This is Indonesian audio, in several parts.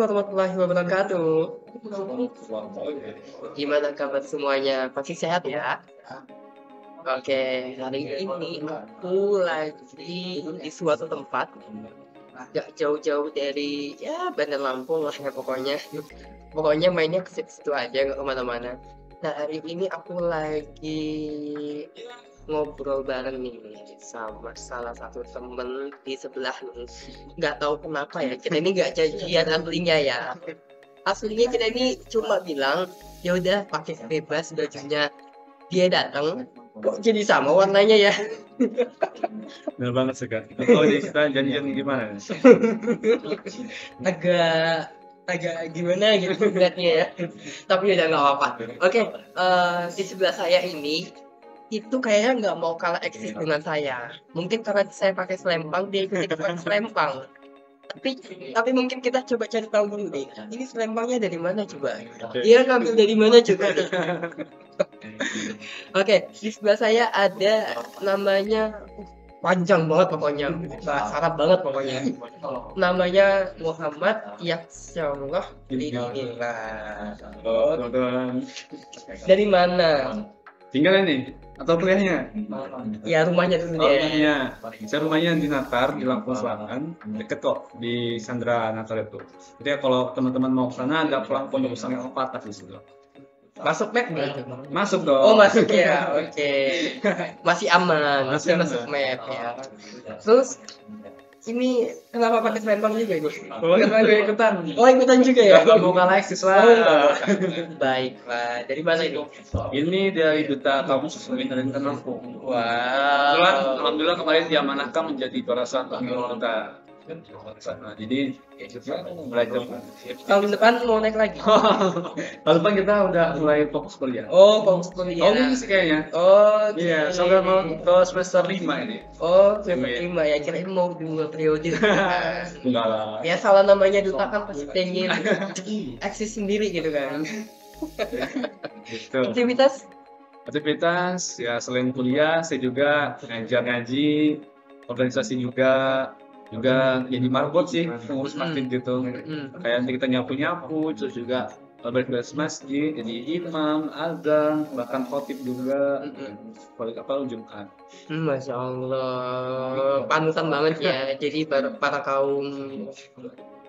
warahmatullahi wabarakatuh. Gimana kabar semuanya? Pasti sehat ya? Oke, hari ini aku lagi di suatu tempat gak jauh-jauh dari ya Bandar Lampung lah ya pokoknya. Pokoknya mainnya ke situ aja, nggak kemana-mana. Nah, hari ini aku lagi ngobrol bareng nih sama salah satu temen di sebelah nih. Nggak tahu kenapa ya, kita ini nggak janjian aslinya ya. Aslinya kita ini cuma bilang, ya udah pakai bebas bajunya. Dia datang, kok jadi sama warnanya ya? Bener banget sih Kak. Oh jadi kita janjian gimana? agak gimana gitu lihatnya ya. Tapi udah nggak apa-apa. Oke, di sebelah saya ini itu kayaknya nggak mau kalah eksis dengan saya. Mungkin karena saya pakai selempang, dia ikut pakai selempang. Tapi mungkin kita coba cari tahu dulu deh. Ini selempangnya dari mana coba? Dia ngambil dari mana coba? Oke, di sebelah saya ada namanya panjang banget pokoknya, bahasa Arab banget pokoknya. Namanya Muhammad Yaksyallah Dinillah. Oh teman-teman. Dari mana? Tinggal ini atau kuliahnya? Ya rumahnya dulu Oh, deh. rumahnya. Saya rumahnya di Natar di Lampung Selatan, deket kok di Sandra Natar itu. Jadi kalau teman-teman mau ke sana ada pelang pondok pesantren Al-Fatah di situ. Masuk map nggak itu? Masuk dong. Oh masuk ya, oke. Masih aman, masih Masih masuk aman. map ya. Terus ini kenapa pakai selempang juga ini? Kita juga ikutan. Oh ikutan juga ya? Gak mau kalah eksis lah. Baiklah, dari mana ini? Ini dari Duta Kampus Internet Lampung. Wow. Alhamdulillah kemarin diamanahkan menjadi barisan anggota. Nah, jadi belajar. Tahun depan mau naik lagi? Tahun depan kita udah mulai fokus kuliah. Oh, fokus kuliah. Tahun ini sih kayaknya. Oh, Iya, sampai mau ke semester 5 ini. Oh, semester 5 ya, kirain mau 2 periode. Enggak lah. Ya salah namanya duta kan pasti pengen eksis sendiri gitu kan. Gitu. Aktivitas Ya selain kuliah, saya juga ngajar ngaji, organisasi juga jadi marbot sih, pengurus masjid gitu. Kayak nanti kita nyapu, terus juga beres masjid, jadi imam, azan, bahkan khotib juga. Kalau Jumat. Masya Allah, panutan banget ya. Jadi para kaum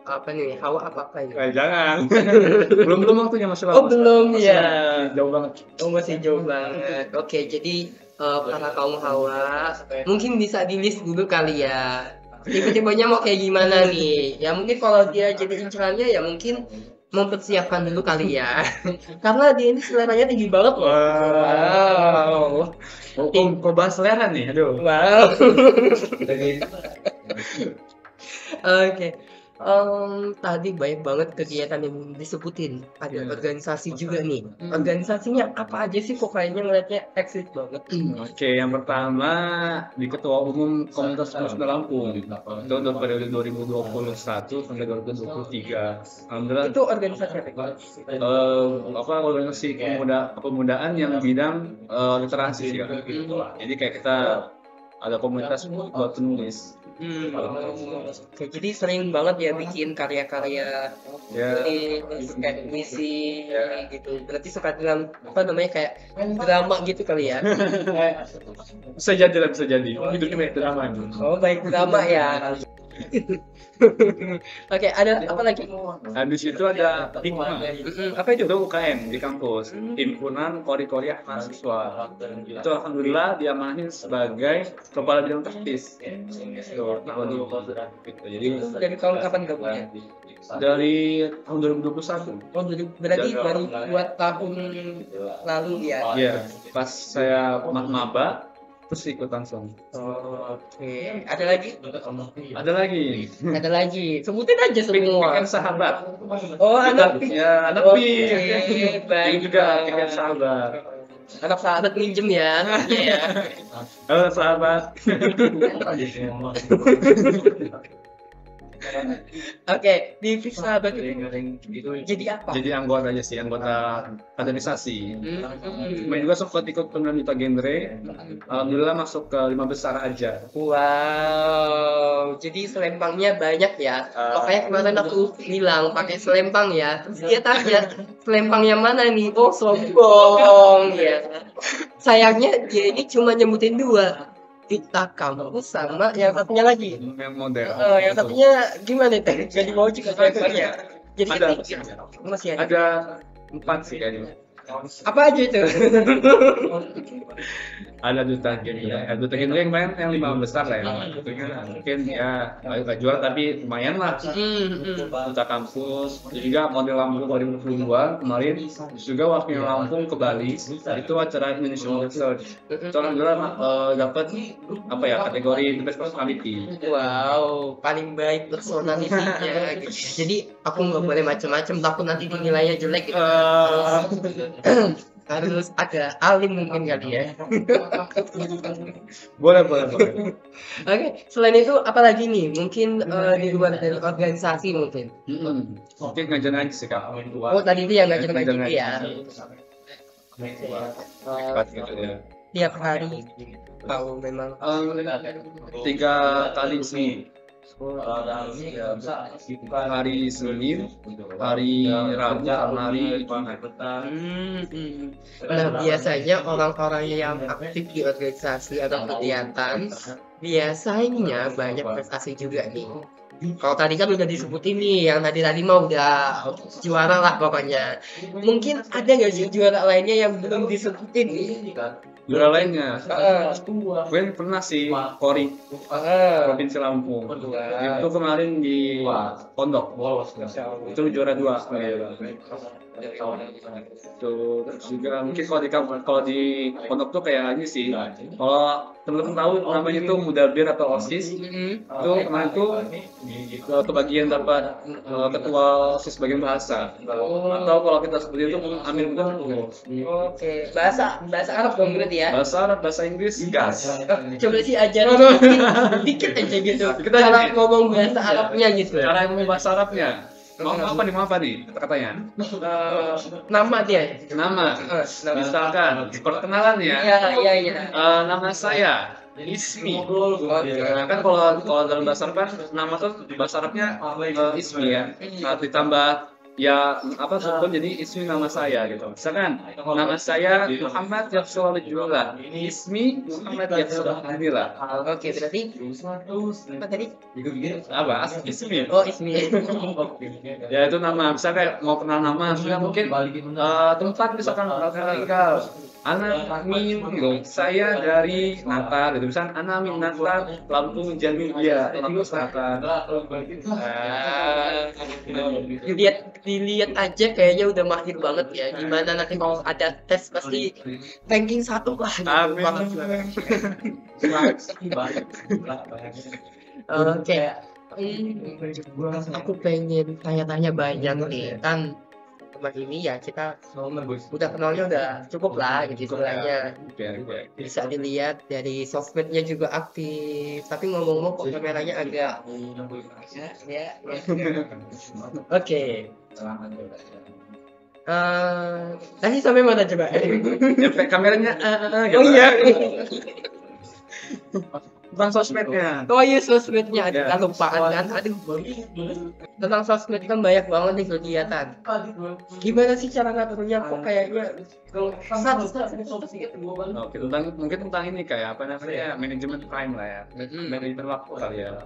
apa nih, hawa apa ini? Jangan, belum waktunya masih Oh belum Masih ya. jauh banget. Oh masih jauh banget. Oke, jadi para kaum hawa mungkin bisa di list dulu kali ya. Tipe-tipenya mau kayak gimana nih? Ya mungkin kalau dia jadi incerannya ya mungkin mempersiapkan dulu kali ya. Karena dia ini seleranya tinggi banget loh. Wow. Kok bahas selera nih, aduh. Wow. Oke. Tadi banyak banget kegiatan yang disebutin. Ada organisasi juga nih. Organisasinya apa aja sih? Kok kayaknya ngeliatnya eksis banget. Oke, yang pertama di Ketua Umum Komunitas Muslim Lampung itu untuk periode 2021 sampai 2023. Alhamdulillah Itu organisasi apa? organisasi kepemudaan yang bidang literasi sih ya. Jadi kayak kita ada komunitas buat penulis. Oke, jadi sering banget ya bikin karya-karya Ya. tulis kayak puisi gitu. Berarti suka dengan apa namanya kayak drama gitu kali ya. Bisa jadi. Hidupnya banyak drama ini. Oh, baik drama ya. Oke, ada apa lagi? Habis itu ada hikmah. Apa itu? Itu UKM di kampus, himpunan kori-koriah mahasiswa. Itu alhamdulillah diamanahin sebagai kepala bidang praktis. Gitu. Jadi Dari tahun kapan gabungnya? dari tahun 2021. Oh, berarti baru buat tahun lalu ya. Iya, pas saya maba terus ikut langsung. Oke, ada lagi? Ada lagi. Ada lagi. Sebutin aja Pikiran semua. sahabat. Oh, anak Ya, anak Oke, pi. baik. Ini juga pikiran sahabat. Anak sahabat minjem ya. Iya. Halo sahabat. Oke, di Sahabat itu jadi apa? Jadi anggota aja sih, anggota kaderisasi. Hmm. Main juga sempat ikut pemilihan duta genre. Alhamdulillah masuk ke 5 besar aja. Wow, jadi selempangnya banyak ya. Makanya kemarin aku bilang pakai selempang ya. Terus dia tanya, selempang yang mana nih? Oh, sombong ya. Sayangnya dia ini cuma nyebutin 2. Kita kampus sama yang satunya lagi. Yang model. Yang satunya gimana teh? Jadi mau juga selempangnya. Jadi Ada. masih ada. Ada 4 sih kayaknya. Apa aja itu? Ada duta genre. Duta genre yang main yang 5 besar lah ya. Mungkin ya nggak juara tapi lumayan lah. Duta kampus. Terus juga model Lampung 2022 kemarin. Terus juga wakil Lampung ke Bali. Itu acara Indonesian Research. Itu alhamdulillah dapat apa ya kategori best personality. Wow, paling baik personalitinya gitu. Jadi aku nggak boleh macam-macam, takut nanti dinilainya jelek gitu. Harus agak alim mungkin kali ya. Boleh. Oke, selain itu apa lagi nih? Mungkin di luar dari organisasi mungkin. Oke, ngajar aja sih kak. Oh, tadi itu yang ngajar ngaji ya. Hebat gitu ya. Tiap hari kalau memang 3 kali sih. Hari Senin, hari Rabu, sama hari Jumat. Nah, biasanya orang-orang yang aktif di organisasi atau kegiatan biasanya banyak prestasi juga nih. Kalau tadi kan udah disebutin nih, yang tadi mau udah juara lah pokoknya. Mungkin ada nggak sih juara lainnya yang belum disebutin nih? Juara lainnya, gue pernah sih Kori, Provinsi Lampung. Itu kemarin di Pondok, itu juara 2. Terus juga mungkin kalau di Pondok tuh kayak ini sih. Kalau temen-temen tahu namanya tuh Mudabir atau OSIS, itu kemarin tuh kebagian dapat ketua OSIS bagian bahasa. Atau kalau kita seperti itu Amin Mudah. Oke, bahasa Arab dong berarti ya? Bahasa Arab, bahasa Inggris, gas. Coba sih ajarin dikit aja gitu. Kita Cara ngomong bahasa Arabnya gitu. Cara ngomong bahasa Arabnya. Mau apa nih kata-katanya? Nama dia. Nama. Misalkan perkenalan ya. Iya. Nama saya Ismi. Nah, kan kalau dalam bahasa Arab kan nama tuh bahasa Arabnya Ismi ya. Nah, ditambah ya apa sebetulnya jadi Ismi nama saya gitu. Misalkan nama saya Muhammad Yafsul Jumlah. Ismi Muhammad Yafsul Jumlah. Oke, berarti apa tadi? Apa? Ismi. Oh, Ismi. Ya itu nama. Misalkan mau kenal nama, mungkin tempat misalkan tinggal. Anak min, saya dari Natal, gitu. Misalkan anak min Natal, Lampung Jamia, Lampung Selatan. Dilihat aja kayaknya udah mahir banget ya. Gimana nanti kalau ada tes pasti ranking 1 lah. Amin. Oke. Aku pengen tanya-tanya banyak nih kan. Kemarin ini ya kita udah kenalnya udah cukup lah gitu istilahnya. Bisa dilihat dari sosmednya juga aktif, tapi ngomong-ngomong kok kameranya agak ya. Oke. Tadi sampai mana coba? Efek kameranya Oh iya. tentang sosmednya. Oh iya sosmednya, aduh lupaan kan. Aduh. Tentang sosmed kan banyak banget nih kegiatan. Gimana sih cara ngaturnya kok kayaknya Oke, mungkin tentang ini kayak apa namanya manajemen time lah ya, manajemen waktu kali ya.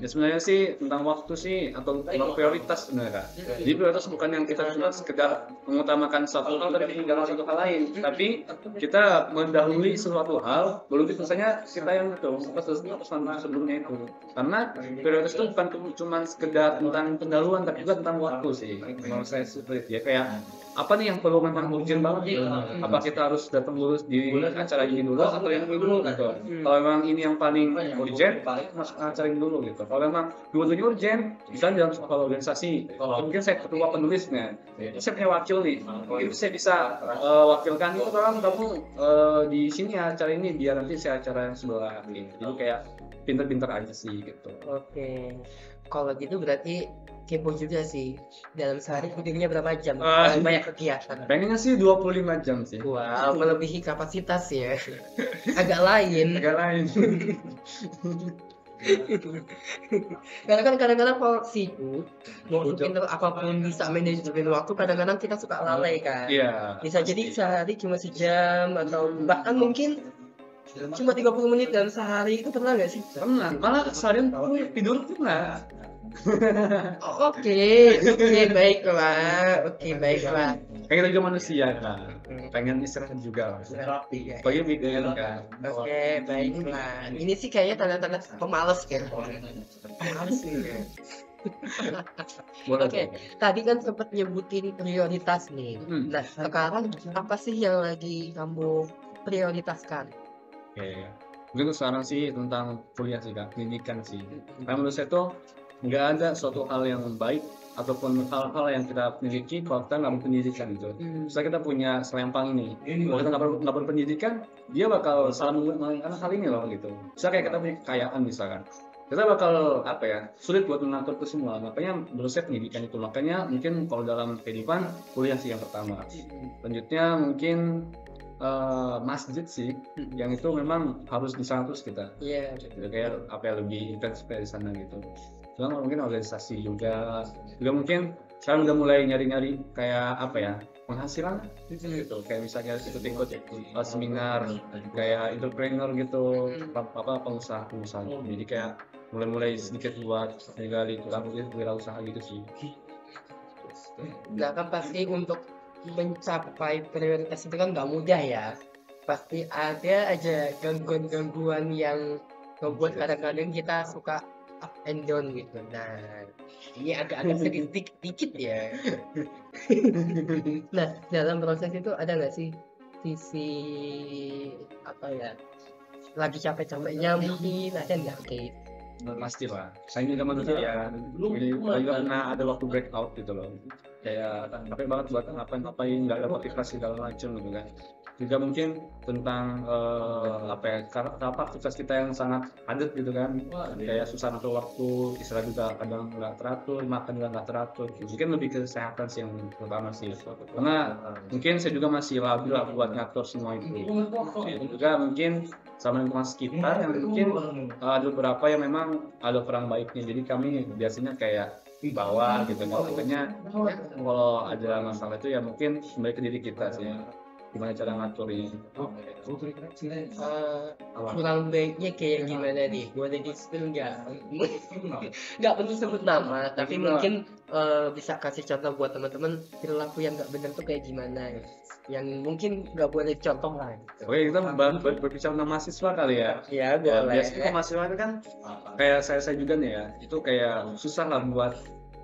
Ya sebenarnya sih tentang waktu sih atau tentang prioritas sebenarnya. Jadi prioritas bukan yang kita cuma sekedar mengutamakan satu hal tapi meninggalkan satu hal lain, tapi kita mendahului sesuatu hal belum misalnya kita yang itu sebelumnya itu. Karena prioritas itu bukan cuma sekedar tentang pendahuluan tapi juga tentang waktu sih. Kalau saya seperti ya kayak apa nih yang perlu memang urgent banget nih? Apa kita harus datang dulu di acara ini dulu atau yang ini dulu gitu? Kalau memang ini yang paling urgent, masuk acara ini dulu gitu. Kalau memang dua-duanya urgent, misalnya dalam sebuah organisasi, mungkin saya ketua penulisnya, saya punya wakil nih, mungkin saya bisa wakilkan itu kan kamu di sini acara ini biar nanti saya acara yang sebelah gitu. Jadi kayak pinter-pinter aja sih gitu. Oke. Kalau gitu berarti kepo juga sih. Dalam sehari tidurnya berapa jam? Ah. Kalau banyak kegiatan. Pengennya sih 25 jam sih. Wow, melebihi kapasitas ya. Agak lain. Agak lain. Karena kan kadang-kadang kalau sibuk, mau pinter apapun bisa manajemen waktu, kadang-kadang kita suka lalai kan. Iya. Bisa jadi sehari cuma sejam atau bahkan mungkin cuma 30 menit dalam sehari. Itu pernah nggak sih? Pernah. Malah seharian tidur tuh nggak. Oke, baiklah. Kayak kita juga manusia kan. Pengen istirahat juga. Pokoknya weekend kan. Oke, baiklah. Ini sih kayaknya tanda-tanda pemalas kan. Pemalas nih. Boleh. Oke, tadi kan sempat nyebutin prioritas nih. Nah, sekarang apa sih yang lagi kamu prioritaskan? Oke. Mungkin sekarang sih tentang kuliah sih kak, pendidikan sih. Karena menurut saya tuh nggak ada suatu hal yang baik ataupun hal-hal yang kita miliki kalau kita nggak berpendidikan gitu. Misalnya kita punya selempang ini, kalau kita nggak berpendidikan, dia bakal salah menggunakan hal ini loh gitu. Misalnya kayak kita punya kekayaan misalkan, kita bakal apa ya, sulit buat mengatur itu semua. Makanya menurut saya pendidikan itu. Makanya mungkin kalau dalam kehidupan kuliah sih yang pertama. Selanjutnya mungkin masjid sih, yang itu memang harus di sana terus kita. Iya. Kayak apa ya, lebih intens di sana gitu. Cuma mungkin organisasi juga mungkin sekarang udah mulai nyari-nyari kayak apa ya, penghasilan gitu, kayak misalnya ikut-ikut seminar kayak entrepreneur gitu, apa pengusaha, jadi kayak mulai sedikit buat menggali wirausaha gitu sih. Nah kan pasti untuk mencapai prioritas itu kan nggak mudah ya, pasti ada aja gangguan-gangguan yang membuat kadang-kadang kita suka up and down gitu. Nah ini agak-agak sedikit dikit ya. Nah dalam proses itu ada nggak sih sisi apa ya, lagi capek-capeknya mungkin ada nggak kayak? Pasti lah, saya juga manusia ya. Saya juga pernah ada waktu breakout gitu loh, kayak capek banget buat ngapain, nggak ada motivasi segala macam gitu kan. Juga mungkin tentang apa ya, karena aktivitas kita yang sangat padat gitu kan, kayak susah ngatur waktu, istirahat juga kadang nggak teratur, makan juga nggak teratur. Mungkin lebih ke kesehatan sih yang pertama sih, karena mungkin saya juga masih labil lah buat ngatur semua itu. Dan juga mungkin sama lingkungan sekitar yang mungkin ada beberapa yang memang ada kurang baiknya, jadi kami biasanya kayak bawah gitu kan. Makanya kalau ada masalah itu ya mungkin kembali ke diri kita sih, gimana cara ngaturnya. Kurang baiknya kayak gimana nih, boleh di spill nggak? Nggak perlu sebut nama, tapi mungkin bisa kasih contoh buat teman-teman perilaku yang nggak benar tuh kayak gimana, yang mungkin nggak boleh contoh lah gitu. Oke, kita berbicara tentang mahasiswa kali ya. Iya boleh. Biasanya mahasiswa itu kan kayak saya juga nih ya, itu kayak susah lah buat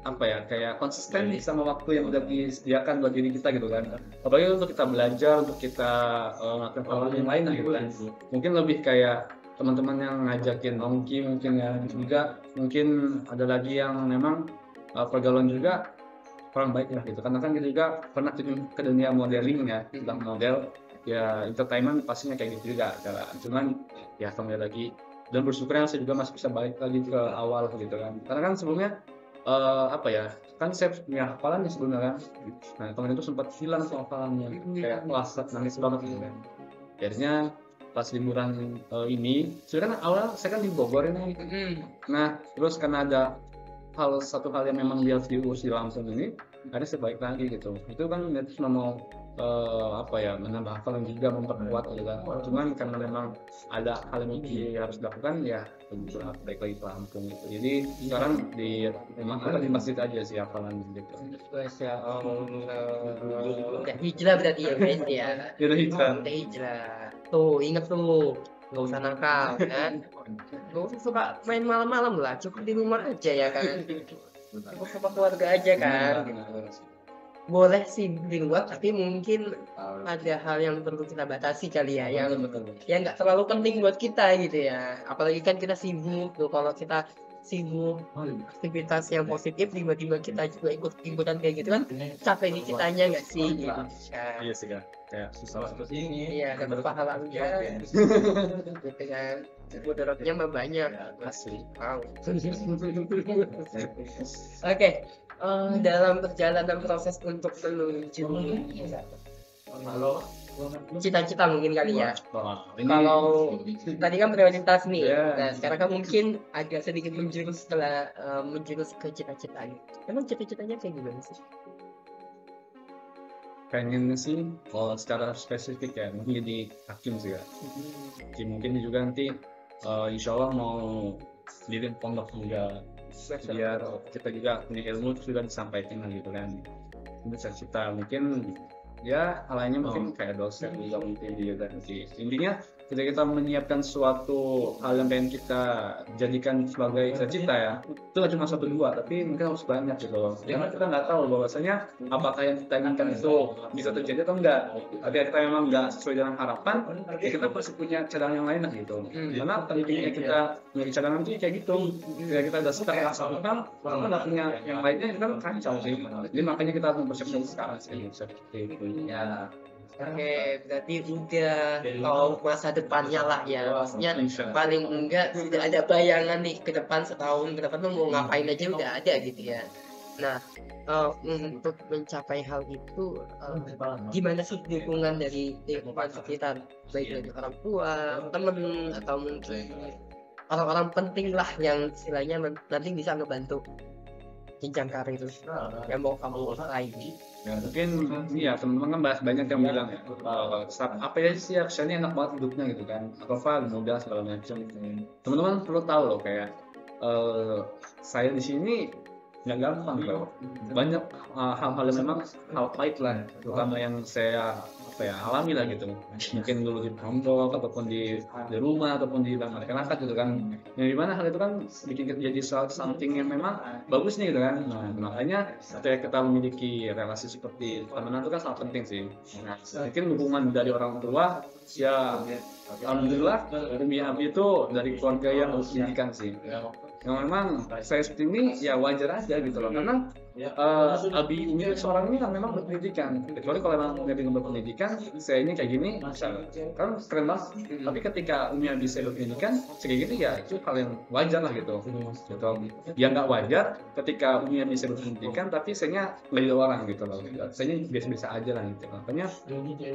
apa ya, kayak konsisten nih sama waktu yang udah disediakan buat diri kita gitu kan. Apalagi untuk kita belajar, untuk kita ngelakuin hal yang lain gitu kan. Mungkin lebih kayak teman-teman yang ngajakin mungkin ya, juga mungkin ada lagi yang memang pergaulan juga kurang baik lah gitu. Karena kan kita juga pernah ke dunia modeling ya, tentang model ya, entertainment pastinya kayak gitu juga. Cuman ya kembali lagi, dan bersyukurnya saya juga masih bisa balik lagi ke awal gitu kan. Karena kan sebelumnya apa ya, kan saya punya hafalan ya sebelumnya kan. Nah kemarin itu sempat hilang tuh hafalannya, kayak kelas nangis banget gitu kan. Akhirnya pas liburan ini, sebenarnya awal saya kan di Bogor ini. Nah terus karena ada satu hal yang memang dia harus diurus di Lampung ini, ada sebaik lagi gitu. Itu kan cuma mau apa ya, menambah hafalan juga, memperkuat gitu kan. Cuman karena memang ada hal yang harus dilakukan ya, berusaha balik lagi ke Lampung gitu. Jadi sekarang memang di masjid aja sih hafalan gitu. Masya Allah. Udah hijrah berarti ya guys ya. Udah hijrah. Tuh inget tuh, nggak usah nakal kan. Nggak usah suka main malam-malam lah, cukup di rumah aja ya kan. Cukup sama keluarga aja kan. Boleh sih di luar, tapi mungkin ada hal yang perlu kita batasi kali ya, yang nggak terlalu penting buat kita gitu ya. Apalagi kan kita sibuk tuh, kalau kita sibuk aktivitas yang positif, tiba-tiba kita juga ikut liburan kayak gitu kan, capek di kitanya nggak sih gitu. Iya sih kan, kayak susah Iya, dapat pahalanya gitu kan, mudaratnya mah banyak asli. wow. Oke, dalam perjalanan proses untuk menuju cita-cita mungkin kali ya. Kalau tadi kan prioritas nih, nah sekarang kan mungkin agak sedikit menjurus setelah menjurus ke cita-cita. Emang cita-citanya kayak gimana sih? Pengen sih kalau secara spesifik ya mungkin jadi hakim sih ya. Hakim mungkin juga nanti insya Allah mau diriin pondok juga biar kita juga punya ilmu sudah disampaikan gitu kan. Itu cita-cita mungkin ya hal lainnya mungkin kayak dosen juga mungkin juga sih. Intinya ketika kita menyiapkan suatu hal yang pengen kita jadikan sebagai cita-cita ya, itu nggak cuma satu dua tapi mungkin harus banyak gitu loh, karena kita nggak tahu bahwasanya apakah yang kita inginkan itu bisa terjadi atau enggak. Ketika kita memang nggak sesuai dengan harapan ya kita pasti punya cadangan yang lain lah gitu. Karena pentingnya kita punya cadangan itu kayak gitu, ketika kita udah stuck asalkan kita nggak punya yang lainnya itu kan kacau sih. Jadi makanya kita harus mempersiapkan sekarang sih seperti itu ya. Oke, berarti udah tahu masa depannya lah ya. Maksudnya paling enggak sudah ada bayangan nih ke depan, setahun ke depan tuh mau ngapain aja udah ada gitu ya. Nah, untuk mencapai hal itu gimana sih dukungan dari lingkungan sekitar, baik dari orang tua, temen, atau mungkin orang-orang penting lah yang istilahnya nanti bisa ngebantu jenjang karir yang mau kamu raih. Ya, mungkin iya teman-teman kan bahas banyak yang bilang ya apa ya sih aksennya enak banget hidupnya gitu kan, apa mudah segala macam. Teman-teman perlu tahu loh kayak saya di sini nggak gampang loh, banyak hal-hal yang memang hal pahit lah terutama yang saya alami lah gitu, mungkin dulu di pondok ataupun di rumah ataupun di masyarakat gitu kan, yang dimana hal itu kan bikin kita jadi something yang memang bagus nih gitu kan. Nah, makanya ketika kita memiliki relasi seperti teman itu kan sangat penting sih. Nah, mungkin hubungan dari orang tua ya alhamdulillah Umi Abi itu dari keluarga yang berpendidikan sih, yang memang saya seperti ini ya wajar aja gitu loh, karena Abi Umi seorang ini kan memang berpendidikan, kecuali kalau memang Umi Abi berpendidikan saya ini kayak gini misalnya kan keren banget, tapi ketika Umi Abi saya berpendidikan kayak gini ya itu hal yang wajar lah gitu. Ya nggak wajar ketika Umi Abi saya berpendidikan tapi saya nggak jadi orang gitu loh, saya biasa-biasa aja lah gitu. Makanya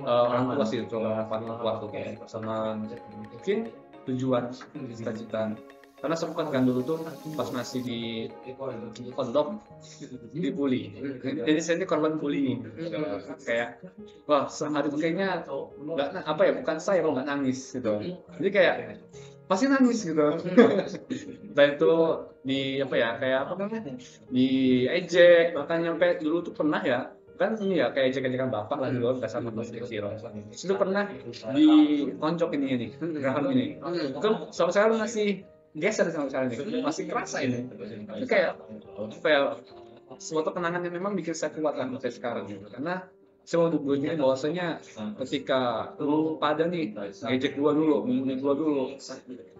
orang tua sih coba paling kuat tuh sama mungkin tujuan cita-cita, karena sempat kan dulu tuh pas masih di pondok dibully, jadi saya ini korban bullying kayak wah sehari itu kayaknya nggak apa ya, bukan saya kalau nggak nangis gitu, jadi kayak pasti nangis gitu. Dan itu di apa ya kayak apa namanya di ejek, bahkan nyampe dulu tuh pernah ya kan ini ya kayak ejek-ejekan bapak lah dulu dasar masih kecil. Itu pernah ditonjok ini geraham ini, itu sampai sekarang masih geser sama sekarang ini masih kerasa ini. Itu kayak suatu kenangan yang memang bikin saya kuat kan sampai sekarang gitu, karena saya mau buktiin bahwasanya ketika lu pada nih ngejek gua dulu, ngomongin gua dulu,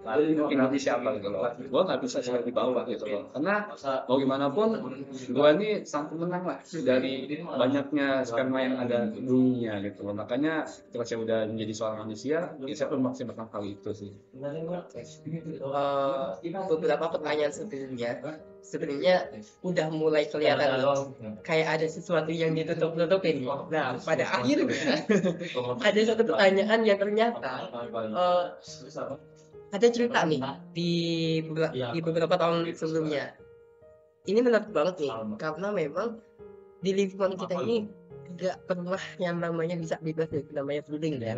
lalu ini siapa gitu loh, gua nggak bisa sekali di bawah gitu loh, karena mau gimana pun gua ini sang pemenang lah dari banyaknya sperma yang ada di dunia gitu loh. Makanya ketika saya udah menjadi seorang manusia ya saya perlu maksimalkan hal itu sih. Beberapa pertanyaan sebenarnya udah mulai kelihatan kayak ada sesuatu yang ditutup-tutupin. Nah, pada akhirnya ada satu pertanyaan yang ternyata ada cerita nih di beberapa tahun sebelumnya. Ini menarik banget nih, karena memang di lingkungan kita ini nggak pernah yang namanya bisa bebas dari namanya bullying ya.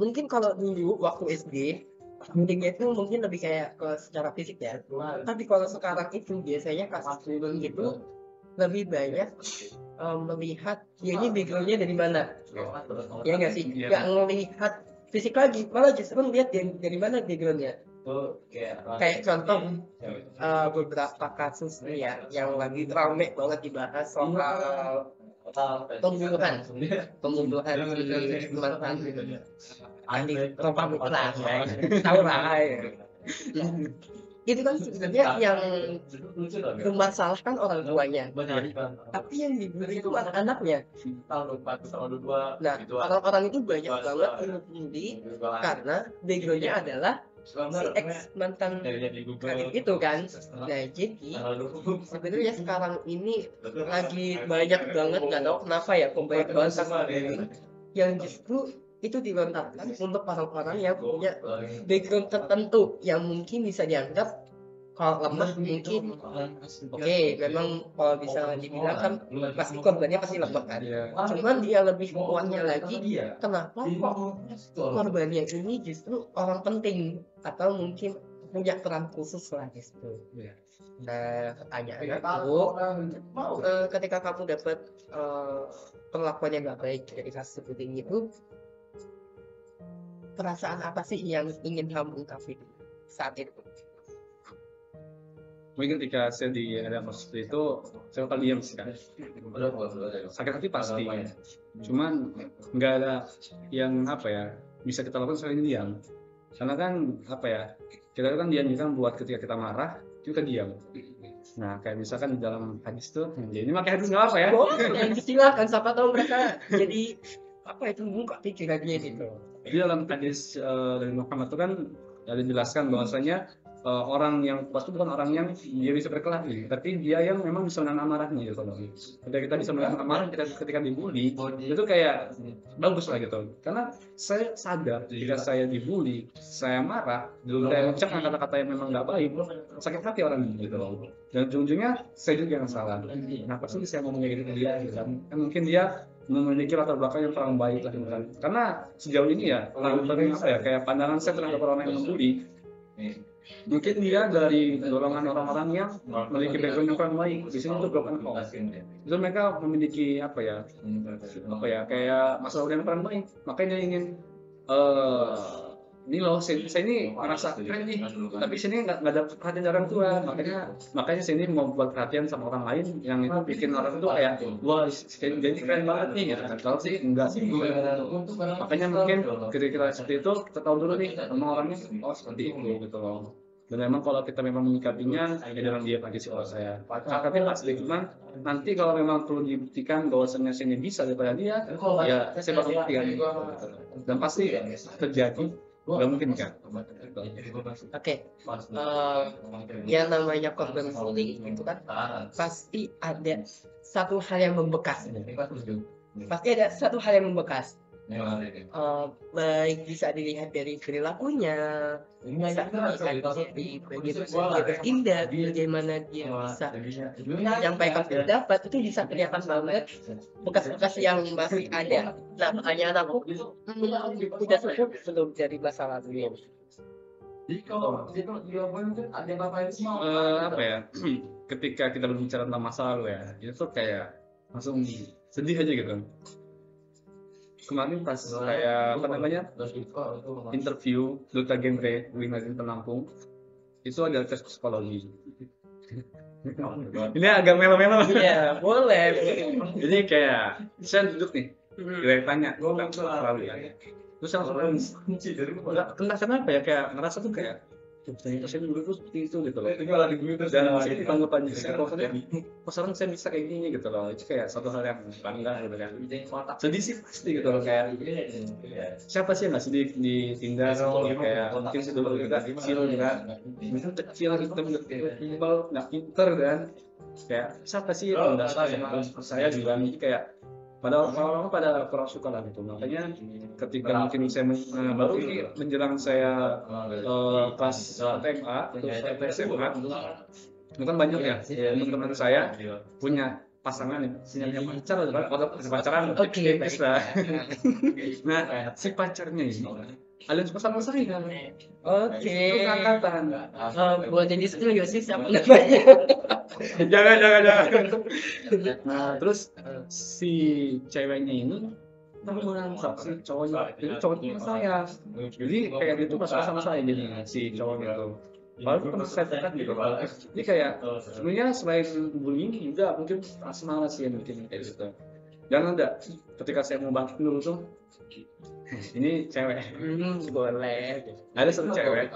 Mungkin kalau dulu waktu SD bullying itu mungkin lebih kayak ke secara fisik ya. Tapi kalau sekarang itu biasanya kasus bullying itu lebih banyak melihat dia ini backgroundnya dari mana, ya nggak sih? Nggak ngelihat fisik lagi, malah justru melihat dari mana backgroundnya. Kayak contoh beberapa kasus nih ya yang lagi rame banget dibahas soal pembunuhan di mantan Andi Rompang lah, tahu lah. itu kan sebenarnya yang memasalahkan orang tuanya, tapi yang dibully itu anak-anaknya. Nah, orang-orang itu banyak banget dibully karena backgroundnya adalah si ex mantan kadit itu kan. Nah, jadi sebenarnya sekarang ini lagi banyak banget, nggak tahu kenapa ya, kok banyak banget bullying yang justru itu dilontarkan untuk orang-orang yang punya background tertentu yang mungkin bisa dianggap kalau lemah mungkin. Oke, memang kalau bisa dibilang kan pasti korbannya pasti lemah kan. Cuman dia lebih kuatnya lagi, kenapa kok korbannya ini justru orang penting atau mungkin punya peran khusus lah gitu. Nah, pertanyaan aku, ketika kamu dapat perlakuan yang gak baik dari kasus seperti itu, perasaan apa sih yang ingin kamu ungkapin saat itu? Mungkin ketika saya di ada kasus itu, saya bakal diam sih kan. Sakit hati pasti, cuman nggak ada yang apa ya bisa kita lakukan selain diam. Karena kan apa ya, kita kan diam kan buat ketika kita marah kita diam. Nah kayak misalkan di dalam hadis tuh, ya ini pakai hadis nggak apa ya? Yang silakan, siapa tahu mereka jadi apa itu buka pikirannya gitu. Di dalam hadis dari Muhammad itu kan ada dijelaskan bahwasanya orang yang kuat itu bukan orang yang dia bisa berkelahi, tapi dia yang memang bisa menahan amarahnya gitu loh. Ketika kita bisa menahan amarah ketika dibully, itu kayak bagus lah gitu. Karena saya sadar jika saya dibully, saya marah, saya mengucapkan kata-kata yang memang nggak baik, sakit hati orang gitu loh. Dan ujung-ujungnya saya juga yang salah. Nah pasti saya ngomongnya gitu ke dia, gitu kan. Mungkin dia memiliki latar belakang yang kurang baik lah gitu kan. Karena sejauh ini ya, apa ya, kayak pandangan saya terhadap orang yang membuli, mungkin dia dari golongan orang-orang yang memiliki background yang kurang baik. Di sini itu broken home. Itu mereka memiliki apa ya kayak masalah yang kurang baik. Makanya dia ingin ini loh, saya ini merasa keren nih, tapi sini nggak ada perhatian dari orang tua, makanya sini mau buat perhatian sama orang lain yang itu bikin orang itu kayak wah jadi keren banget nih gitu. Kalau sih enggak sih, makanya mungkin ketika kita seperti itu kita tahu dulu nih sama orangnya, oh seperti itu gitu loh. Dan memang kalau kita memang menyikapinya ya dalam dia aja sih kalau saya tapi pasti cuman nanti kalau memang perlu dibuktikan bahwasannya sini bisa daripada dia, ya saya bakal buktikan dan pasti terjadi. Nggak mungkin kan? Oke, yang namanya korban bullying itu kan pasti ada satu hal yang membekas. Pasti ada satu hal yang membekas. Baik bisa dilihat dari perilakunya, bisa dilihat dari bagaimana dia bertindak, bagaimana dia bisa menyampaikan pendapat, itu bisa kelihatan banget bekas-bekas yang masih ada. Nah, pertanyaan aku, udah cukup belum dari masa lalu? Apa ya? Ketika kita berbicara tentang masa lalu ya, itu tuh kayak langsung sedih aja gitu. Kemarin pas kayak apa namanya interview duta genre Wingazin Lampung, itu ada tes psikologi. Ini agak melo-melo. Iya, boleh. Jadi kayak saya duduk nih, dia tanya, selalu ya. Terus langsung kenapa ya, kayak ngerasa tuh kayak saya dulu tuh seperti itu gitu loh. Dan saya ditanggap aja saya kok sekarang saya bisa kayak gini gitu loh. Itu kayak satu hal yang bangga gitu kan. Sedih sih pasti gitu loh, kayak siapa sih yang nggak sedih ditindas gitu, kayak mungkin dulu kita kecil juga, mungkin kecil kita timbal nggak pinter kan, kayak siapa sih yang nggak sama saya juga nih, kayak pada orang-orang pada kurang suka lah gitu. Makanya ketika mungkin saya baru ini menjelang saya kelas SMA atau SMA, itu kan banyak ya teman-teman saya punya pasangan ya, punya pacar atau pacaran, tipis lah. Nah si pacarnya ini ada suka sama saya. Oke. Itu angkatan. Boleh jadi sebelum sih siapa namanya? Jangan. Nah terus si ceweknya ini si cowoknya, jadi cowoknya sama saya, jadi kayak dia tuh suka sama saya, jadi si cowoknya tuh baru pernah saya dekat gitu. Jadi kayak sebenarnya selain bullying juga mungkin asmara sih mungkin kayak gitu. Dan ada ketika saya mau bantu dulu tuh, ini cewek, Boleh. ada satu cewek,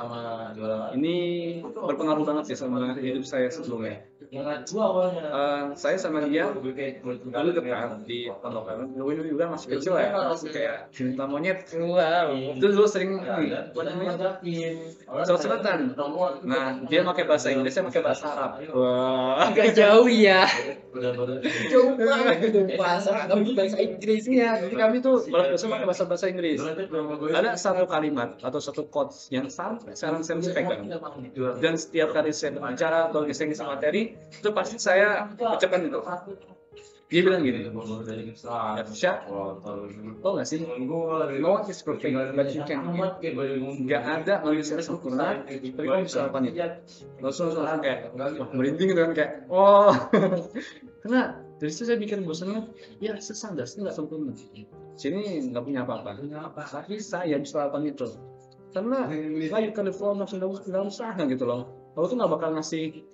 ini berpengaruh banget sih sama hidup saya sebelumnya. Saya sama dia dulu dekat di pondok, dulu juga masih kecil ya, masih kayak cinta monyet. Wow. Itu dulu sering surat-suratan. Nah, dia pakai bahasa Inggris, saya pakai bahasa Arab. Wah, Agak jauh ya. Jauh banget itu bahasa Inggrisnya. jadi kami tuh balas pakai bahasa Inggris. Ada satu kalimat atau satu quotes yang sampai sekarang saya masih pegang. Dan setiap kali saya berbicara atau ngisi materi, itu pasti saya ucapkan itu. Dia bilang gini, Syah, tau gak sih, no one is perfect, but you can give. Gak ada manusia sempurna, tapi kamu bisa lakukan itu. Langsung kayak, wah merinding gitu kan, kayak, oh. Karena dari situ saya bikin bosannya, ya sesanda, sih gak sempurna. Sini gak punya apa-apa, tapi saya bisa lakukan itu. Karena you can perform langsung gak usah gitu loh. Kalau tuh gak bakal ngasih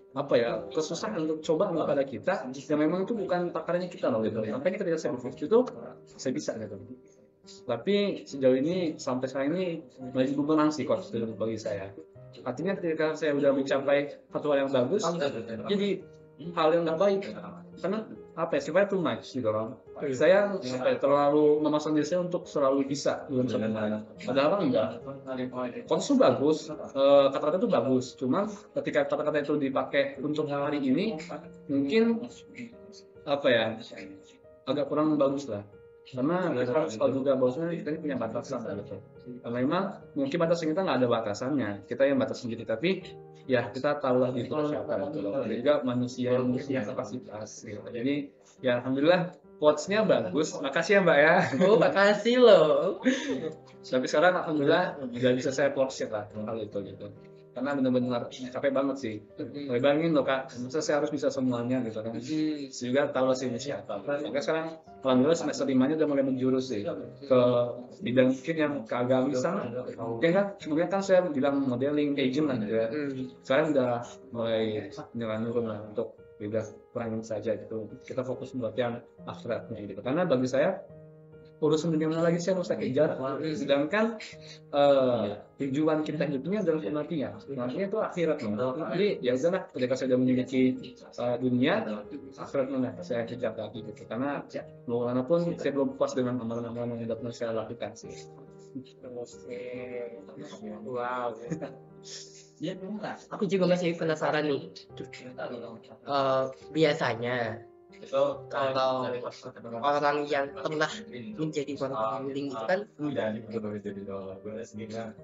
kesusahan untuk coba kepada kita yang memang itu bukan takarannya kita loh gitu. Makanya ketika saya berpikir itu saya bisa gitu. Tapi sejauh ini sampai sekarang ini masih bumerang sih coach bagi saya. Artinya ketika saya udah mencapai satu hal yang bagus, jadi hal yang nggak baik karena sifatnya too much gitu loh. Saya terlalu memasang diri saya untuk selalu bisa belum sempurna. Padahal enggak. Coach itu bagus, kata-kata itu bagus. Cuma ketika kata-kata itu dipakai untuk hari ini, mungkin agak kurang bagus lah. Karena kita harus tahu juga bahwasanya kita ini punya batasan gitu. Karena memang mungkin batasan kita nggak ada batasannya, kita yang batas sendiri. Tapi ya kita tahulah itu siapa gitu loh. Juga manusia yang punya kapasitas gitu. Jadi ya alhamdulillah quotes-nya bagus. Makasih ya Mbak ya. Oh, makasih loh. Tapi sekarang alhamdulillah udah bisa saya porsir lah hal itu gitu. Karena benar-benar capek banget sih. Bayangin loh Kak, masa saya harus bisa semuanya gitu kan. Juga tahu sih siapa. Maka sekarang alhamdulillah semester 5-nya udah mulai menjurus sih ke bidang mungkin yang keagamisan. Mungkin kan sebelumnya kan saya bilang modeling, agent lah gitu ya. Sekarang udah mulai nyelang lah untuk beda kurangin saja gitu. Kita fokus buat yang akhiratnya gitu. Karena bagi saya urusan dunia mana lagi saya harus kejar. Sedangkan tujuan kita hidupnya adalah kematian. Kematian itu akhirat loh. Jadi ya udahlah ketika saya sudah memiliki dunia, akhirat mana saya kejar lagi gitu. Karena bagaimanapun saya belum puas dengan amalan-amalan yang sudah pernah saya lakukan sih. Wow. Aku juga masih penasaran nih. Biasanya kalau orang yang pernah menjadi pembimbing itu kan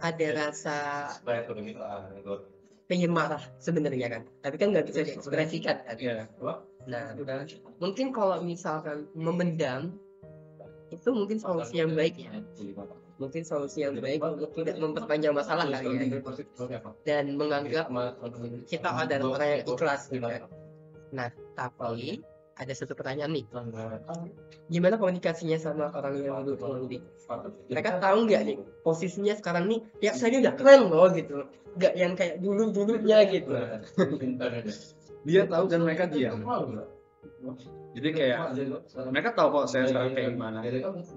ada rasa pengen marah sebenarnya kan, tapi kan nggak bisa diekspresikan kan. Nah, mungkin kalau misalkan memendam itu mungkin solusi yang baik ya. Mungkin solusi yang baik untuk tidak memperpanjang masalah kali ya. Dan menganggap kita adalah orang yang ikhlas gitu kan. Nah, tapi ada satu pertanyaan nih, gimana komunikasinya sama orang yang membimbing? Mereka tahu nggak nih posisinya sekarang nih, ya saya udah keren loh gitu, nggak yang kayak dulunya gitu. Dia tahu dan mereka diam. Jadi kayak mereka tahu kok saya sekarang kayak gimana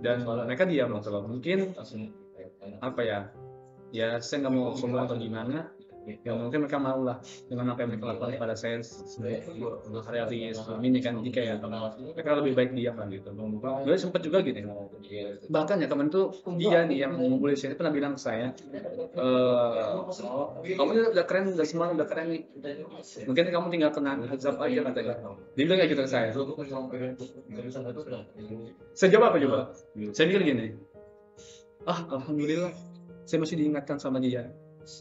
dan mereka diam loh. Mungkin ya saya nggak mau sombong atau gimana. Ya mungkin mereka mau lah dengan apa yang mereka lakukan pada saya hari ini kan. Jadi kayak mereka lebih baik diam lah gitu. Gue sempet juga gini, bahkan ya temen tuh dia nih yang ngumpul di sini pernah bilang ke saya, kamu udah keren, udah semua udah keren nih, mungkin kamu tinggal kenal azab aja katanya. Dia bilang kayak gitu ke saya. Saya jawab apa coba? Saya pikir gini, alhamdulillah saya masih diingatkan sama dia.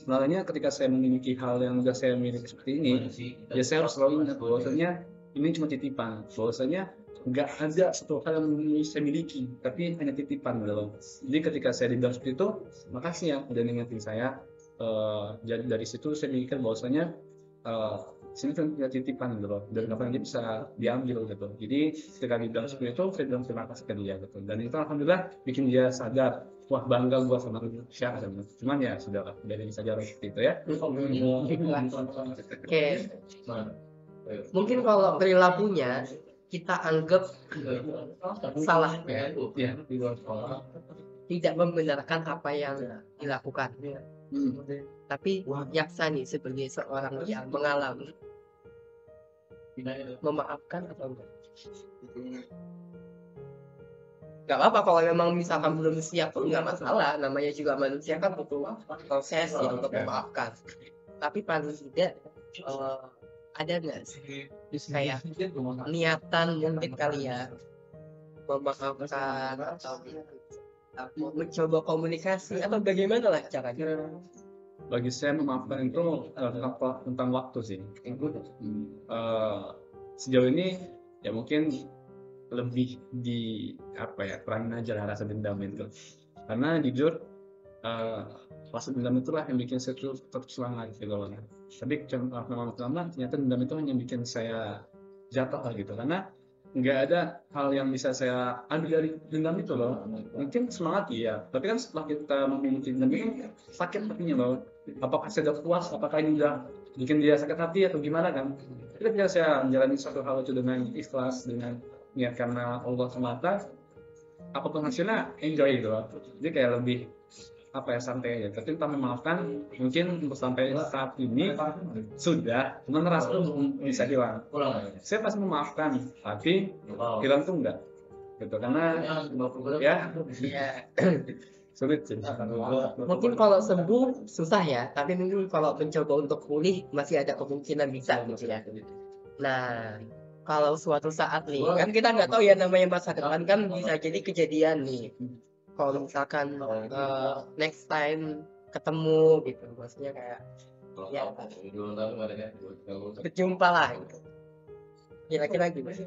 Makanya ketika saya memiliki hal yang udah saya miliki seperti ini, ya saya harus selalu ingat bahwasanya ini cuma titipan, bahwasanya nggak ada satu hal yang saya miliki, tapi hanya titipan gitu. Jadi ketika saya dibilang seperti itu, makasih ya udah ngingetin saya. Jadi dari situ saya mikir bahwasanya sini kan punya titipan gitu loh, dan apa yang dia bisa diambil gitu. Jadi ketika dibilang seperti itu, saya bilang terima kasih ke dia gitu. Dan itu alhamdulillah bikin dia sadar, wah bangga gua sama Syah. Cuman ya sudah dari saja seperti itu ya. Oke. Mungkin kalau perilakunya kita anggap salah, ya. tidak membenarkan apa yang dilakukan. Tapi Yaksa nih sebagai seorang yang mengalami, memaafkan atau enggak? Gak apa-apa kalau memang misalkan belum siap pun nggak masalah, namanya juga manusia kan butuh proses ya untuk memaafkan. Tapi paling tidak ada nggak sih kayak niatan mungkin kali ya memaafkan atau mencoba komunikasi atau bagaimana lah caranya? Bagi saya memaafkan itu tentang waktu sih. Sejauh ini ya mungkin lebih di kurangin aja lah rasa dendam itu, karena jujur rasa dendam itulah yang bikin saya tuh tetap semangat gitu loh. Tapi lama-lama ternyata dendam itu hanya bikin saya jatuh lah gitu, karena nggak ada hal yang bisa saya ambil dari dendam itu loh. Mungkin semangat iya, tapi kan setelah kita memiliki dendam itu sakit hatinya loh. Apakah saya udah puas, apakah ini udah bikin dia sakit hati atau gimana kan? Ketika saya menjalani suatu hal itu dengan ikhlas, dengan niat karena Allah semata, apapun hasilnya enjoy gitu loh. Jadi kayak lebih santai aja. Tapi tanpa memaafkan mungkin untuk sampai saat ini sudah, cuman rasa itu bisa hilang. Saya pasti memaafkan, tapi hilang tuh enggak gitu, karena ya sulit sih. Mungkin kalau sembuh susah ya, tapi mungkin kalau mencoba untuk pulih masih ada kemungkinan bisa gitu ya. Nah, kalau suatu saat nih, kan kita nggak tahu ya namanya masa depan, kan bisa jadi kejadian nih. Kalau misalkan next time ketemu gitu, maksudnya kayak ya berjumpa lah gitu. Kira-kira gimana?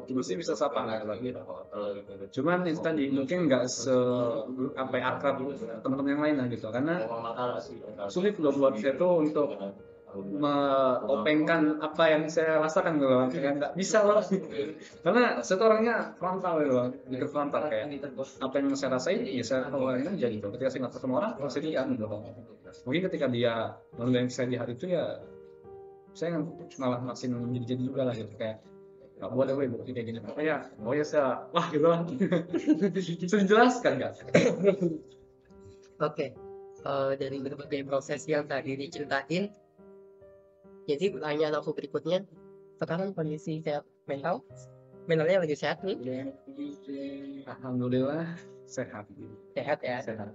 Dulu sih bisa sapa nggak lagi. Cuman itu tadi mungkin nggak akrab teman-teman yang lain lah gitu, karena sulit loh buat saya tuh untuk mengopengkan apa yang saya rasakan gitu loh, kayak nggak bisa loh, karena saya tuh orangnya frontal gitu loh, dikit frontal, kayak apa yang saya rasain ya saya keluarin aja gitu. Ketika saya nggak ketemu orang, saya diam gitu loh. Mungkin ketika dia yang saya di hari itu ya saya malah masih jadi juga lah gitu, kayak nggak boleh bukti kayak gini, ya saya wah gitu lah. Bisa dijelaskan nggak? Oke, dari berbagai proses yang tadi diceritain, jadi pertanyaan aku berikutnya, sekarang kondisi sehat mentalnya lagi sehat nih? Alhamdulillah sehat ya. sehat.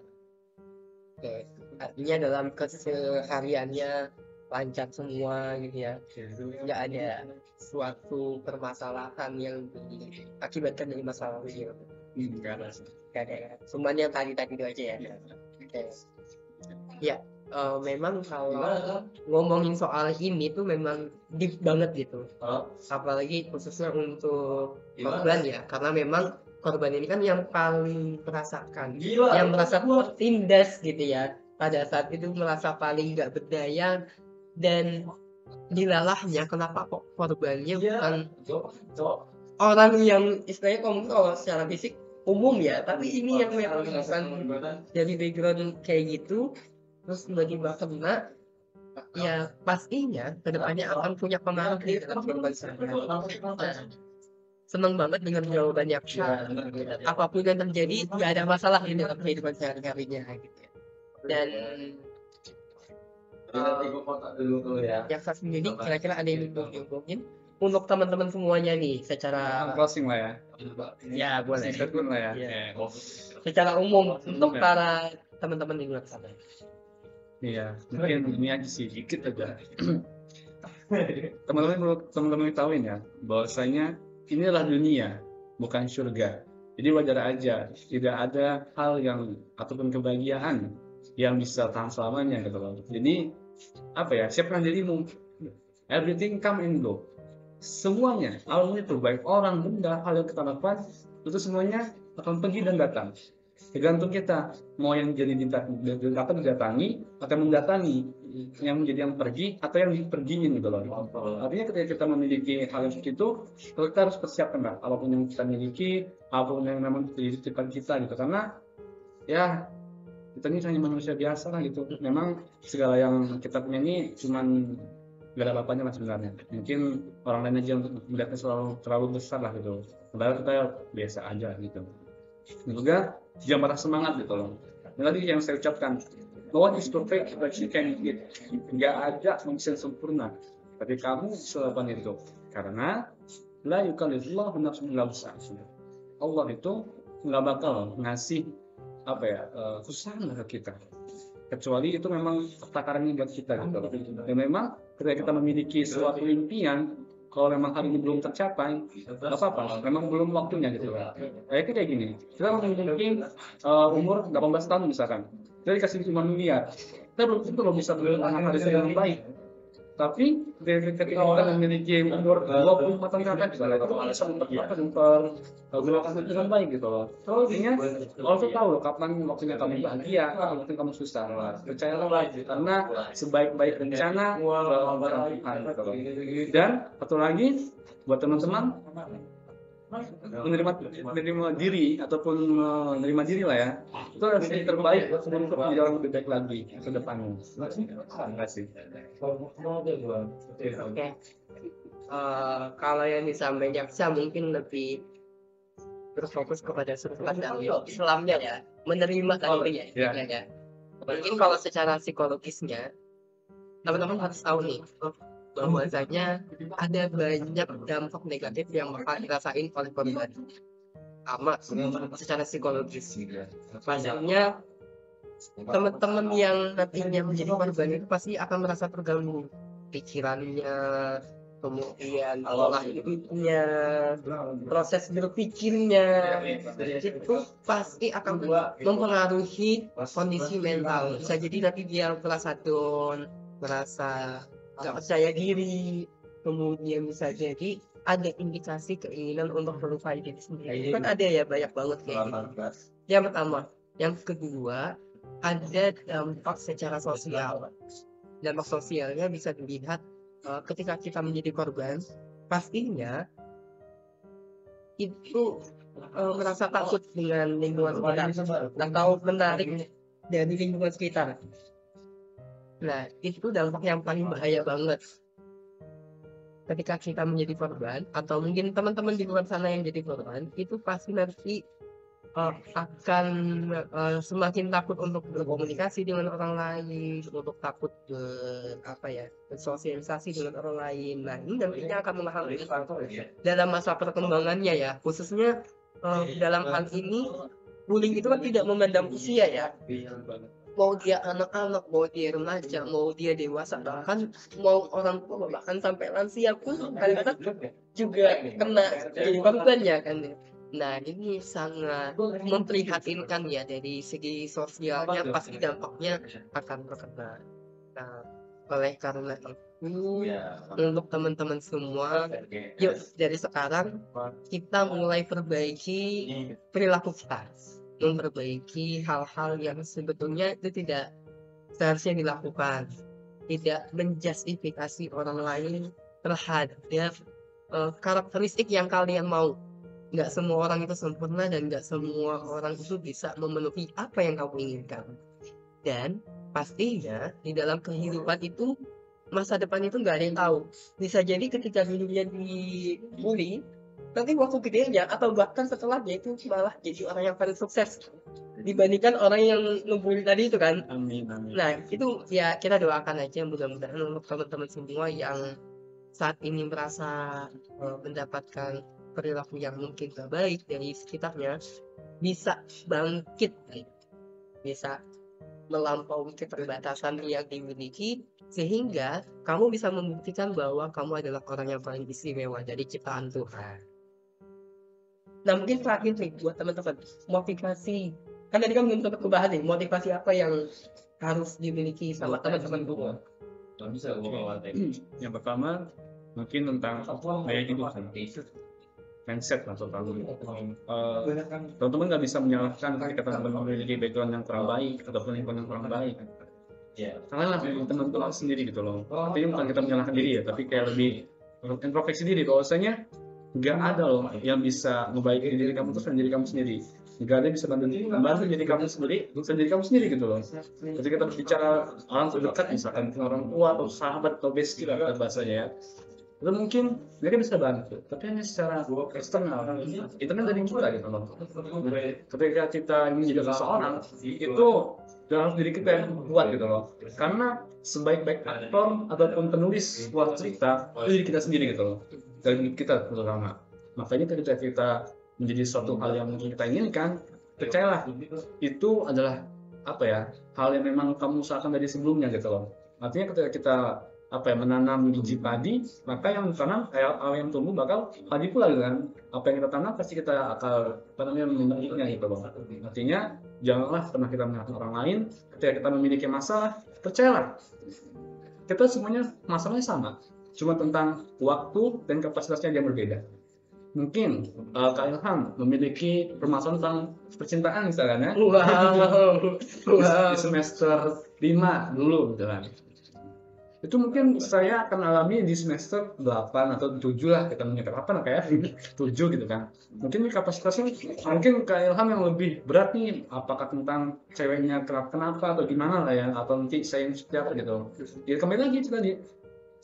Oke, artinya dalam kesehariannya lancar semua gitu ya, nggak ada suatu permasalahan yang diakibatkan dari masalah itu. Nggak ada ya. Cuman yang tadi itu aja ya. Oke. Ya, memang kalau ngomongin soal ini tuh memang deep banget gitu. Apalagi khususnya untuk korban ya, karena memang korban ini kan yang paling merasakan, yang merasa tertindas gitu ya. Pada saat itu merasa paling nggak berdaya, dan dilalahnya kenapa kok korbannya bukan orang yang istilahnya kalau secara fisik umum ya, tapi ini yang memang bukan dari background kayak gitu, terus tiba-tiba kena, ya pastinya kedepannya akan punya pengaruh di dalam kehidupan sehari-hari. Senang banget dengan jawaban Yaksa. Apapun yang terjadi tidak ada masalah di dalam kehidupan sehari-harinya gitu ya. Dan Yaksa sendiri kira-kira ada yang mau diomongin untuk teman-teman semuanya nih secara closing lah ya. Ya boleh. Lah ya. Secara umum untuk para teman-teman di luar sana. Iya, mungkin ini aja sih dikit aja. Teman-teman tahuin ya, bahwasanya inilah dunia, bukan surga. Jadi wajar aja, tidak ada hal yang ataupun kebahagiaan yang bisa tahan selamanya gitu loh. Jadi siapkan dirimu. Everything come and go. Semuanya, alam itu baik orang, benda, hal yang kita lakukan itu semuanya akan pergi dan datang. Tergantung kita mau yang jadi didatangi atau mendatangi, yang menjadi yang pergi atau yang dipergiin gitu loh. Artinya ketika kita memiliki hal yang seperti itu, kita harus persiapkan lah apapun yang kita miliki, apapun yang memang jadi titipan kita gitu, karena ya kita ini hanya manusia biasa lah gitu. Memang segala yang kita punya ini cuman gak ada apa-apanya lah sebenarnya. Mungkin orang lain aja untuk melihatnya terlalu besar lah gitu. Padahal kita biasa aja gitu. Dan juga jangan patah semangat gitu loh. Dan tadi yang saya ucapkan, no one is perfect but you can get. Nggak ada manusia yang sempurna, tapi kamu bisa lakukan itu. Karena la yukallifullahu nafsan illa wus'aha. Allah itu nggak bakal ngasih apa ya kesusahan ke kita, kecuali itu memang takarannya buat kita gitu. Dan memang ketika kita memiliki suatu impian, kalau memang hari ini belum tercapai, nggak apa-apa, memang belum waktunya gitu. Kayak gini, kita memiliki umur 18 tahun misalkan, kita dikasih cuma miliar, kita belum tentu bisa menangani hari dengan baik. Tapi ketika kita memiliki umur 24 tahun ke atas, misalnya, itu bisa menggunakan itu dengan baik gitu loh. So, intinya, Allah tuh tahu loh kapan waktunya kamu bahagia, kapan waktunya kamu susah. Percayalah, karena sebaik-baik rencana Tuhan gitu loh. Dan satu lagi, buat teman-teman, menerima diri ataupun menerima diri lah ya, itu adalah yang terbaik untuk menjadi lebih baik lagi ke depannya. Terima kasih. Oke. Kalau yang disampaikan Jaksa mungkin lebih berfokus kepada sudut pandang Islamnya ya, menerima tadi ya. Mungkin kalau secara psikologisnya, teman-teman harus tahu nih bahwasanya ada banyak dampak negatif yang bakal dirasain oleh korban. Sama secara psikologis. Pastinya teman-teman yang nantinya menjadi korban itu pasti akan merasa terganggu pikirannya, kemudian pola hidupnya, proses berpikirnya, itu pasti akan mempengaruhi kondisi mental. Bisa jadi nanti dia merasa down, merasa gak percaya diri, kemudian bisa jadi ada indikasi keinginan untuk melukai diri sendiri. Kan ada ya banyak banget kayak gitu. Yang pertama, yang kedua ada dampak secara sosial. Dampak sosialnya bisa dilihat ketika kita menjadi korban, pastinya itu merasa takut dengan lingkungan sekitar atau menarik dari lingkungan sekitar. Nah, itu dampak yang paling bahaya banget. Ketika kita menjadi korban, atau mungkin teman-teman di luar sana yang jadi korban, itu pasti nanti akan semakin takut untuk berkomunikasi dengan orang lain, untuk takut bersosialisasi dengan orang lain. Nah, ini nantinya akan menghambat dalam masa perkembangannya ya, khususnya dalam hal ini bullying itu kan tidak memandang usia ya. Mau dia anak-anak, mau dia remaja, mau dia dewasa, bahkan mau orang tua, bahkan sampai lansia pun kadang-kadang juga kena jadi korban ya kan. Nah, ini sangat memprihatinkan ya, dari segi sosialnya pasti dampaknya akan terkena. Nah, oleh karena itu untuk teman-teman semua, yuk dari sekarang kita mulai perbaiki perilaku kita, memperbaiki hal-hal yang sebetulnya itu tidak seharusnya dilakukan, tidak menjustifikasi orang lain terhadap karakteristik yang kalian mau. Nggak semua orang itu sempurna dan nggak semua orang itu bisa memenuhi apa yang kamu inginkan. Dan pastinya di dalam kehidupan itu masa depan itu nggak ada yang tahu. Bisa jadi ketika dulunya dibully, nanti waktu gedenya atau bahkan setelahnya itu malah jadi orang yang paling sukses dibandingkan orang yang ngebully tadi itu kan. Amin. Nah, itu ya kita doakan aja mudah-mudahan untuk teman-teman semua yang saat ini merasa mendapatkan perilaku yang mungkin gak baik dari sekitarnya bisa bangkit, bisa melampaui keterbatasan yang dimiliki, sehingga kamu bisa membuktikan bahwa kamu adalah orang yang paling istimewa dari ciptaan Tuhan. Nah, mungkin terakhir nih buat teman-teman, motivasi, kan tadi kan belum sempat kebahas nih, motivasi apa yang harus dimiliki sama teman-teman semua. Yang pertama mungkin tentang gaya hidup, mindset lah terutama. Teman-teman nggak bisa menyalahkan ketika teman-teman memiliki background yang kurang baik ataupun lingkungan yang kurang baik. Salahlah teman-teman sendiri gitu loh. Tapi bukan kita menyalahkan diri ya, tapi kayak lebih introspeksi diri bahwasanya nggak ada loh yang bisa ngebaikin diri kamu terus diri kamu sendiri. Nggak ada yang bisa membantu diri kamu sendiri, diri kamu sendiri gitu loh. Ketika kita berbicara orang terdekat, misalkan orang tua atau sahabat atau bestie lah bahasanya ya, itu mungkin mereka bisa bantu, tapi hanya secara eksternal. Itu kan dari kita gitu loh. Ketika kita menjadi seseorang, itu dalam diri kita yang kuat gitu loh. Karena sebaik-baik aktor ataupun penulis sebuah cerita itu diri kita sendiri gitu loh. Dari diri kita terutama. Makanya ketika kita menjadi suatu hal yang mungkin kita inginkan, percayalah itu adalah apa ya, hal yang memang kamu usahakan dari sebelumnya gitu loh. Artinya ketika kita menanam biji padi, maka yang tanam yang tumbuh bakal padi pula gitu kan. Apa yang kita tanam pasti kita akan memetiknya gitu loh. Artinya janganlah pernah kita menyalahkan orang lain. Ketika kita memiliki masalah, percayalah kita semuanya masalahnya sama, cuma tentang waktu dan kapasitasnya yang berbeda. Mungkin Kak Ilham memiliki permasalahan tentang percintaan misalnya, di semester 5 dulu misalnya. Itu mungkin saya akan alami di semester 8 atau 7 lah, kita menyekat apa kayak 7 gitu kan. Mungkin kapasitasnya mungkin Kak Ilham yang lebih berat nih, apakah tentang ceweknya kenapa atau gimana lah ya, atau nanti saya yang seperti apa gitu. Ya kembali lagi itu tadi,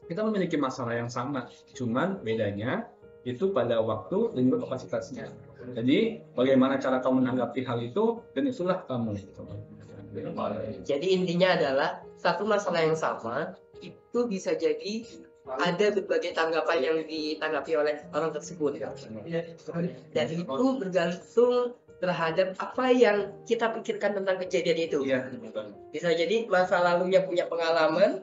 kita memiliki masalah yang sama, cuman bedanya itu pada waktu dan juga kapasitasnya. Jadi bagaimana cara kamu menanggapi hal itu, dan itulah kamu. Jadi intinya adalah satu masalah yang sama itu bisa jadi ada berbagai tanggapan yang ditanggapi oleh orang tersebut, dan itu bergantung terhadap apa yang kita pikirkan tentang kejadian itu. Bisa jadi masa lalunya punya pengalaman,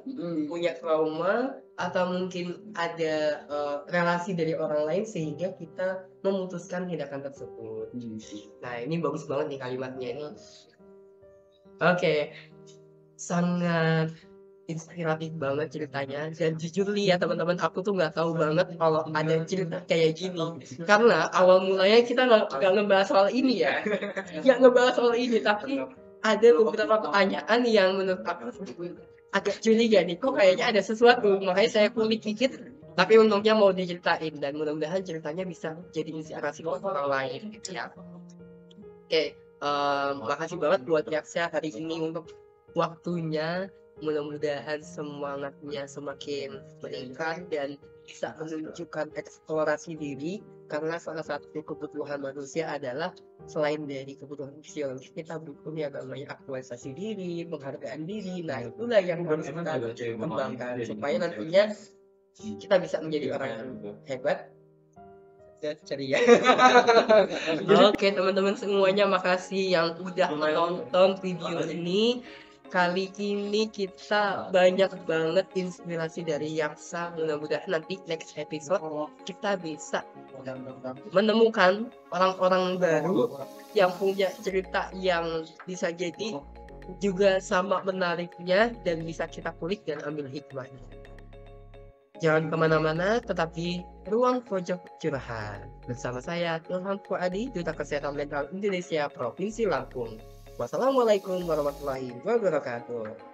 punya trauma, atau mungkin ada relasi dari orang lain sehingga kita memutuskan tindakan tersebut. Nah, ini bagus banget nih kalimatnya ini. Oke, sangat inspiratif banget ceritanya, dan jujur nih ya teman-teman, aku tuh nggak tahu banget kalau ada cerita kayak gini, karena awal mulanya kita nggak ngebahas soal ini ya, nggak ngebahas soal ini, tapi ada beberapa pertanyaan yang menurut aku agak curiga nih, kok kayaknya ada sesuatu, makanya saya kulik dikit, tapi untungnya mau diceritain, dan mudah-mudahan ceritanya bisa jadi inspirasi buat orang lain gitu ya. Oke, makasih banget buat Yaksa hari ini untuk waktunya. Mudah-mudahan semangatnya semakin meningkat dan bisa menunjukkan eksplorasi diri, karena salah satu kebutuhan manusia adalah selain dari kebutuhan fisiologis, kita butuh yang namanya aktualisasi diri, penghargaan diri. Nah, itulah yang harus kita kembangkan supaya nantinya kita bisa menjadi orang yang hebat dan ceria. Oke teman-teman semuanya, makasih yang udah menonton video ini. Kali ini kita banyak banget inspirasi dari Yaksa. Mudah-mudahan nanti next episode kita bisa menemukan orang-orang baru yang punya cerita yang bisa jadi juga sama menariknya dan bisa kita kulik dan ambil hikmahnya. Jangan kemana-mana, tetap di Ruang Pojok Curhat bersama saya Ilham Fuadi, Duta Kesehatan Mental Indonesia Provinsi Lampung. Wassalamualaikum warahmatullahi wabarakatuh.